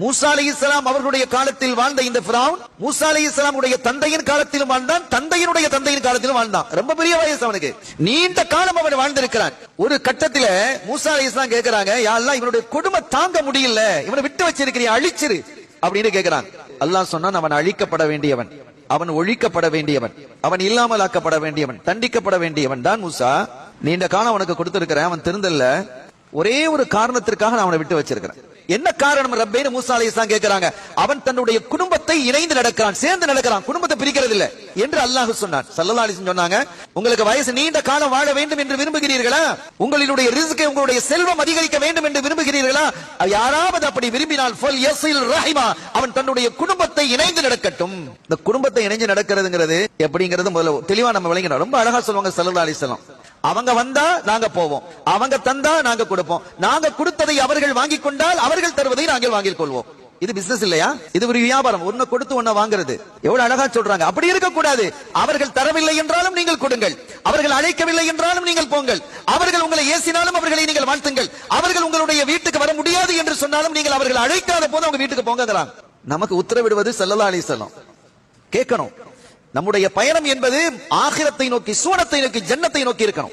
மூசா அலைஹிஸ்ஸலாம் அவர்களுடைய காலத்தில் வாழ்ந்த இந்த ஃபிரௌன் மூசா அலைஹிஸ்ஸலாமுடைய தந்தையின் காலத்திலும் வாழ்ந்தான், தந்தையினுடைய தந்தையின் காலத்திலும் வாழ்ந்தான். ரொம்ப பெரிய வயசு அவனுக்கு, நீண்ட காலம் அவன் வாழ்ந்திருக்கிறான். ஒரு கட்டத்தில் மூசா அலைஹிஸ்ஸலாம் கேட்கிறாங்க, யா அல்லாஹ் இவனுடைய கொடுமை தாங்க முடியல, இவனை விட்டு வச்சிருக்கிறியா, அழிச்சிரு அப்படின்னு கேட்கிறான். அல்லாஹ் சொன்னான், அவன் அழிக்கப்பட வேண்டியவன், அவன் ஒழிக்கப்பட வேண்டியவன், அவன் இல்லாமல் ஆக்கப்பட வேண்டியவன், தண்டிக்கப்பட வேண்டியவன் தான் மூசா. நீண்ட காலம் அவனுக்கு கொடுத்திருக்கிறேன், அவன் திருந்தல்ல, ஒரே ஒரு காரணத்திற்காக நான் அவனை விட்டு வச்சிருக்கிறேன். என்ன காரணம் ரப்பேன்னு மூசா அலைஹிஸ்ஸலாம் கேட்கிறாங்க. அவன் தன்னுடைய குடும்பத்தை இணைந்து நடக்கிறான், சேர்ந்து நடக்கிறான், குடும்பத்தை பிரிக்கிறது இல்ல என்று அல்லாஹ் சொன்னான். ஸல்லல்லாஹு அலைஹி வஸல்லம் சொன்னாங்க, உங்களுக்கு வயசு நீண்ட காலம் வாழ வேண்டும் என்று விரும்புகிறீர்களா, உங்களுடைய ரிஸ்கை உங்களுடைய செல்வம் அதிகரிக்க வேண்டும் என்று விரும்புகிறீர்களா, யாராவது அப்படி விரும்பினால் ஃபல் யஸில் ரஹிமா, அவன் தன்னுடைய குடும்பத்தை இணைந்து நடக்கட்டும். இந்த குடும்பத்தை இணைந்து நடக்கிறதுங்கிறது எப்படிங்கிறது முதல்ல தெளிவா நம்ம விளங்கணும். ரொம்ப அழகா சொல்லுவாங்க ஸல்லல்லாஹு அலைஹி வஸல்லம், அவங்க வந்தா நாங்க போவோம், அவங்க தந்தா நாங்க கொடுப்போம், நாங்க கொடுத்ததை அவர்கள் வாங்கிக் கொண்டால் அவர்கள் தருவதை நாங்கள் வாங்கிக் கொள்வோம். இது பிசினஸ் இல்லையா, இது ஒரு வியாபாரம், ஒன்ன கொடுத்து ஒன்ன வாங்குறது. எவ்வளவு அழகா சொல்றாங்க. அப்படி இருக்க கூடாது. அவர்கள் தரவில்லை என்றாலும் நீங்கள் கொடுங்கள், அவர்கள் அழைக்கவில்லை என்றாலும் நீங்கள் போங்கள், அவர்கள் உங்களை ஏசினாலும் அவர்களை நீங்கள் வாழ்த்துங்கள், அவர்கள் உங்களுடைய வீட்டுக்கு வர முடியாது என்று சொன்னாலும் நீங்கள் அவர்கள் அழைக்காத போது அவங்க வீட்டுக்கு போங்க. நமக்கு உத்தரவிடுவது ஸல்லல்லாஹு அலைஹி வஸல்லம். கேட்கணும், நம்முடைய பயணம் என்பது ஆகிரத்தை நோக்கி, சூனத்தை நோக்கி, ஜன்னத்தை நோக்கி இருக்கணும்.